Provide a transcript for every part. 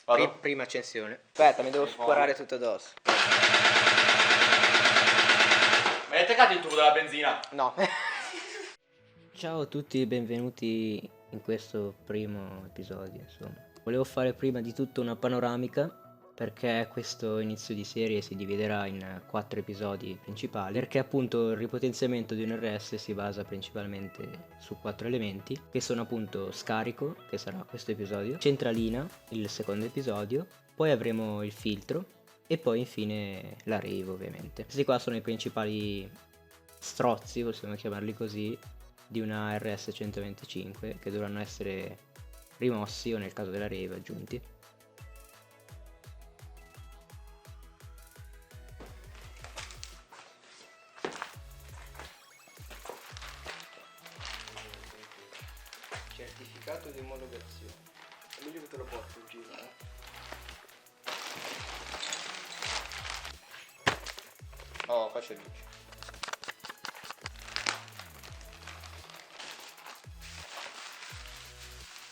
Vado? Prima accensione. Aspetta, mi devo sparare tutto addosso. Ma hai attaccato il tubo della benzina? No. Ciao a tutti, benvenuti in questo primo episodio, insomma. Volevo fare prima di tutto una panoramica, perché questo inizio di serie si dividerà in 4 episodi principali, perché appunto il ripotenziamento di un RS si basa principalmente su 4 elementi, che sono appunto scarico, che sarà questo episodio, centralina, il secondo episodio, poi avremo il filtro e poi infine la rave, ovviamente. Questi qua sono i principali strozzi, possiamo chiamarli così, di una RS 125 che dovranno essere rimossi o nel caso della rave aggiunti. Certificato di omologazione. È meglio che te lo porto in giro, Oh, qua c'è luce.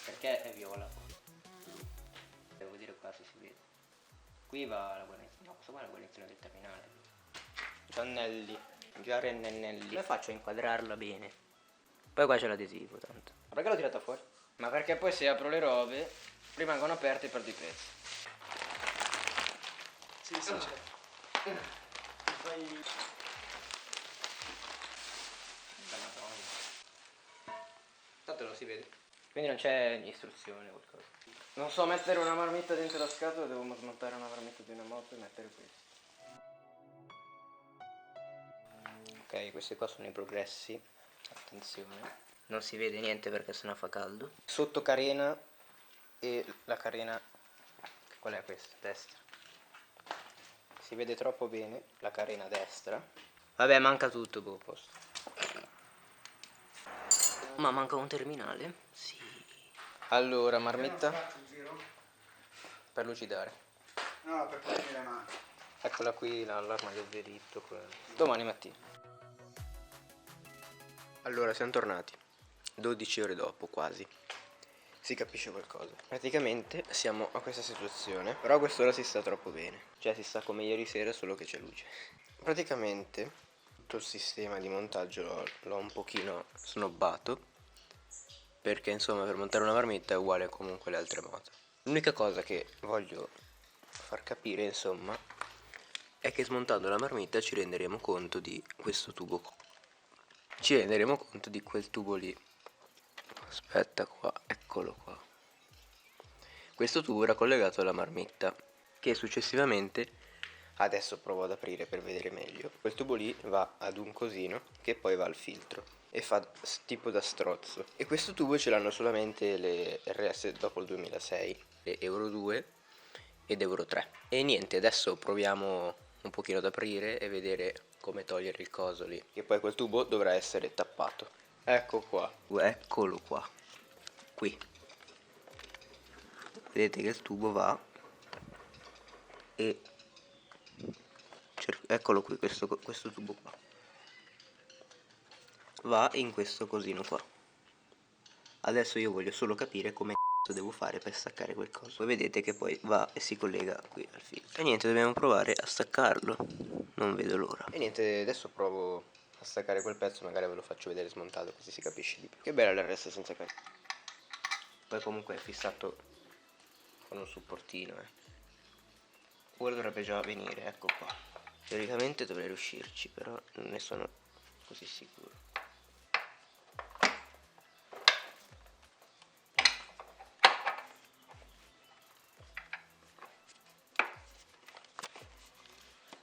Perché è viola? Devo dire qua se si vede. Qui va la guarnizione. No, questo qua è la guarnizione del terminale. Giannelli. Giarennelli. Come faccio a inquadrarla bene? Poi qua c'è l'adesivo tanto. Ma perché l'ho tirata fuori? Ma perché poi se apro le robe rimangono aperte e perdo i pezzi. Sì, c'è. Fai... Tanto non si vede. Quindi non c'è istruzione o qualcosa. Non so mettere una marmitta dentro la scatola, devo smontare una marmitta di una moto e mettere questo. Ok, questi qua sono i progressi. Attenzione. Non si vede niente perché sennò fa caldo. Sotto carena e la carena. Qual è questa? Destra. Si vede troppo bene la carena destra. Vabbè, manca tutto, boh, posto. Ma manca un terminale? Sì. Allora, marmitta per lucidare. No, per farmi le mani. Eccola qui, l'armadio diritto. Domani mattina. Allora, siamo tornati. 12 ore dopo, quasi. Si capisce qualcosa. Praticamente siamo a questa situazione. Però a quest'ora si sta troppo bene. Cioè si sta come ieri sera, solo che c'è luce. Praticamente tutto il sistema di montaggio l'ho un pochino snobbato, perché insomma per montare una marmitta è uguale comunque alle altre moto. L'unica cosa che voglio far capire insomma è che smontando la marmitta ci renderemo conto di questo tubo. Ci renderemo conto di quel tubo lì. Aspetta qua, eccolo qua. Questo tubo era collegato alla marmitta, che successivamente, adesso provo ad aprire per vedere meglio, quel tubo lì va ad un cosino che poi va al filtro e fa tipo da strozzo. E questo tubo ce l'hanno solamente le RS dopo il 2006, le Euro 2 ed Euro 3. E niente, adesso proviamo un pochino ad aprire e vedere come togliere il coso lì, che poi quel tubo dovrà essere tappato. Ecco qua, eccolo qua, qui. Vedete che il tubo va e eccolo qui, questo tubo qua va in questo cosino qua. Adesso io voglio solo capire come devo fare per staccare quel coso. Voi vedete che poi va e si collega qui al filtro. E niente, dobbiamo provare a staccarlo. Non vedo l'ora. E niente, adesso provo a staccare quel pezzo, magari ve lo faccio vedere smontato così si capisce di più. Che bella l'RS senza carica. Poi comunque è fissato con un supportino, ora dovrebbe già venire, ecco qua. Teoricamente dovrei riuscirci, però non ne sono così sicuro.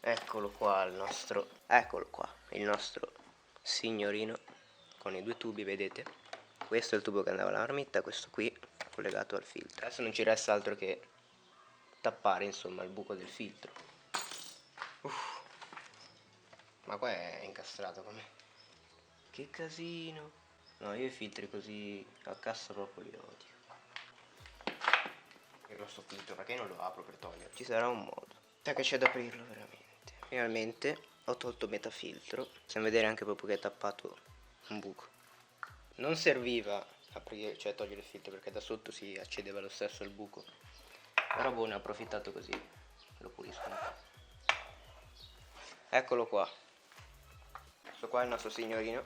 Eccolo qua il nostro signorino con i due tubi, vedete? Questo è il tubo che andava alla marmitta, questo qui collegato al filtro. Adesso non ci resta altro che tappare insomma il buco del filtro. Ma qua è incastrato com'è? Che casino. No, io i filtri così a cassa proprio li odio. E lo sto filtro perché non lo apro per togliere? Ci sarà un modo. Sai che c'è da aprirlo veramente. Finalmente ho tolto metà filtro. Possiamo vedere anche proprio che è tappato un buco. Non serviva aprire, cioè togliere il filtro, perché da sotto si accedeva lo stesso al buco. Però boh, ne ho approfittato così. Lo pulisco un po'. Eccolo qua. Questo qua è il nostro signorino.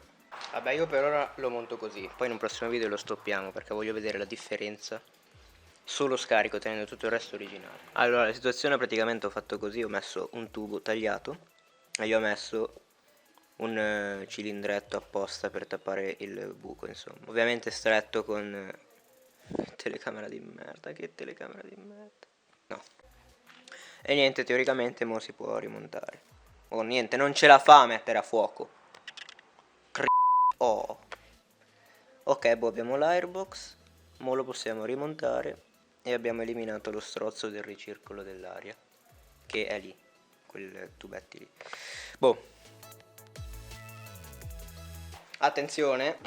Vabbè, io per ora lo monto così. Poi in un prossimo video lo stoppiamo perché voglio vedere la differenza. Solo scarico tenendo tutto il resto originale. Allora, la situazione praticamente ho fatto così. Ho messo un tubo tagliato e gli ho messo un cilindretto apposta per tappare il buco, insomma. Ovviamente stretto con telecamera di merda. Che telecamera di merda. No. E niente, teoricamente mo si può rimontare. Oh niente, non ce la fa a mettere a fuoco. Oh. Ok, boh, abbiamo l'airbox. Mo lo possiamo rimontare. E abbiamo eliminato lo strozzo del ricircolo dell'aria, che è lì, quel tubetti lì. Boh. Attenzione.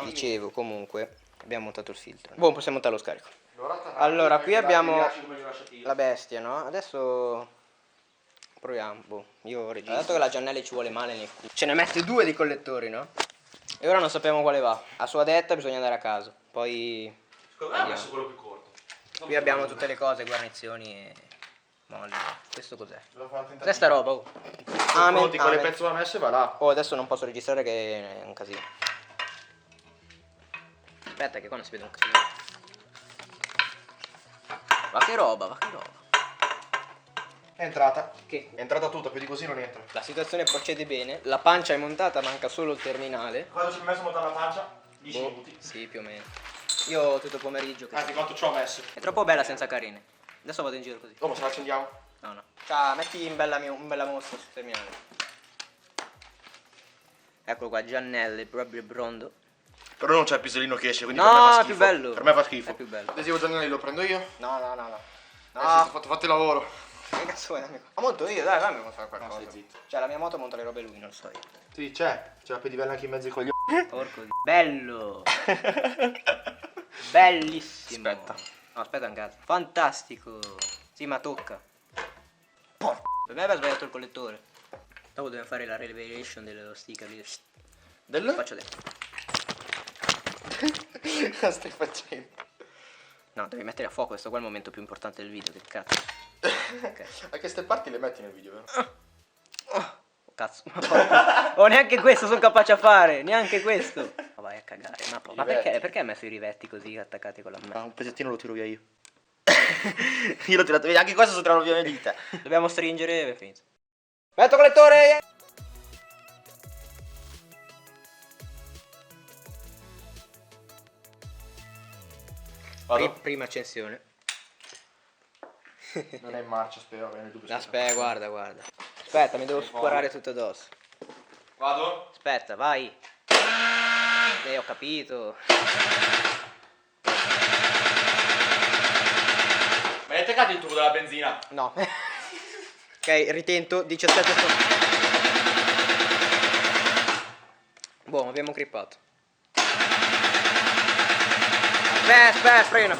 Dicevo, comunque abbiamo montato il filtro. Boh, possiamo montare lo scarico. Allora, qui abbiamo la bestia, no? Adesso proviamo. Boh, io registro. Dato che la Giannelli ci vuole male nel culo. Ce ne mette 2 di collettori, no? E ora non sappiamo quale va. A sua detta bisogna andare a caso. Poi Secondo me ha messo quello più corto. qui abbiamo tutte le cose, guarnizioni e molli. Questo cos'è? Cos'è sta roba? Oh. Pronti con le pezzo messe va là. Oh, adesso non posso registrare che è un casino. Aspetta che qua non si vede un casino. Ma che roba, ma che roba. È entrata. Che? È entrata tutta, più di così non entra. La situazione procede bene. La pancia è montata, manca solo il terminale. Quando ci ho messo a montare la pancia? 10 Boh, minuti. sì, più o meno. Io tutto pomeriggio che Anzi, quanto ci ho messo? è troppo bella senza carine. Adesso vado in giro così. Dopo se la accendiamo. No, no. Ciao, metti in bella mostra sul terminale. Eccolo qua, Giannelli, proprio brondo. Però non c'è il pisellino che esce, quindi No, per me fa è schifo. più bello. Per me fa schifo. È più bello. Adesivo Giannelli lo prendo io? No, no, no, no. Sì, fate il lavoro. Che cazzo vuoi, amico? Ma monto io, dai, fammi montare No, qualcosa. stai zitto. Cioè, la mia moto monta le robe lui, non lo so io. Sì, c'è la pedivella anche in mezzo ai coglioni. Porco di... Bello! Bellissimo! Aspetta. No, aspetta un cazzo. Fantastico! Sì, ma tocca. Porco. Per me aveva sbagliato il collettore. Dopo dobbiamo fare la revelation dello sticker lì. Del? Faccio adesso. Cosa stai facendo? No, devi mettere a fuoco, questo qua è il momento più importante del video, che cazzo. Ok. A queste parti le metti nel video, vero? Oh, cazzo. Oh, neanche questo sono capace a fare, neanche questo. Ma vai a cagare, ma perché hai messo i rivetti così attaccati con la mano? Un pezzettino lo tiro via io. Io l'ho tirato via, anche questo sto tirando via le dita. Dobbiamo stringere e è finito. Metto collettore! Vado? Prima accensione. Non è in marcia, spero, bene dubbio. Aspetta, guarda, guarda. Aspetta, mi devo sparare tutto addosso. Vado? Aspetta, vai. Ho capito. Ma hai attaccato il tubo della benzina? No. Ok, ritento 17 secondi. Boh, abbiamo grippato. Aspetta, frena.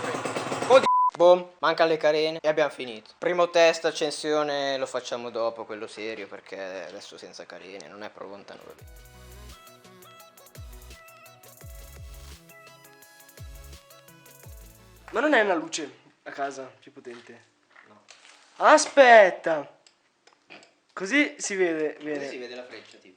Oddio. Boom, mancano le carene e abbiamo finito. Primo test accensione lo facciamo dopo, quello serio, perché adesso senza carene non è proprio lontano. Ma non è una luce a casa più potente? No. Aspetta! Così si vede bene. Così si vede la freccia, tipo.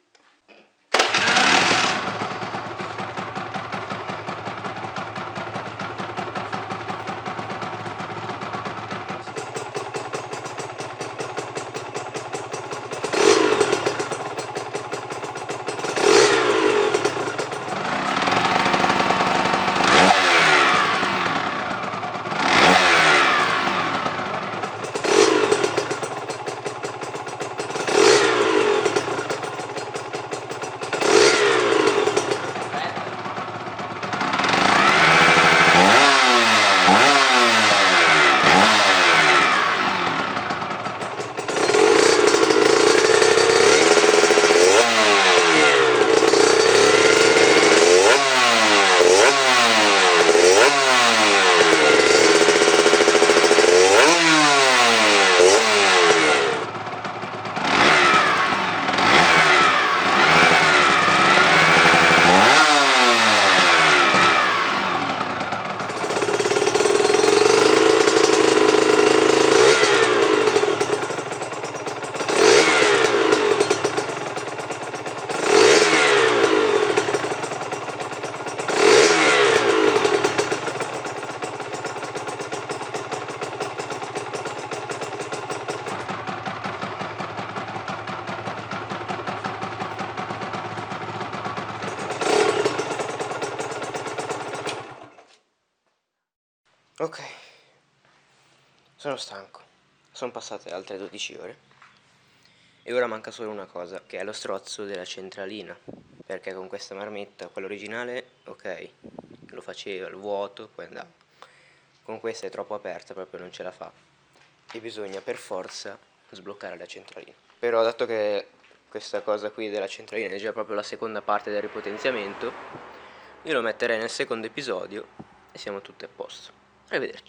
Ok, sono stanco, sono passate altre 12 ore e ora manca solo una cosa, che è lo strozzo della centralina, perché con questa marmetta, quella originale, ok, lo faceva, il vuoto, poi andava. Con questa è troppo aperta, proprio non ce la fa e bisogna per forza sbloccare la centralina. Però dato che questa cosa qui della centralina è già proprio la seconda parte del ripotenziamento, io lo metterei nel secondo episodio e siamo tutti a posto. Arrivederci.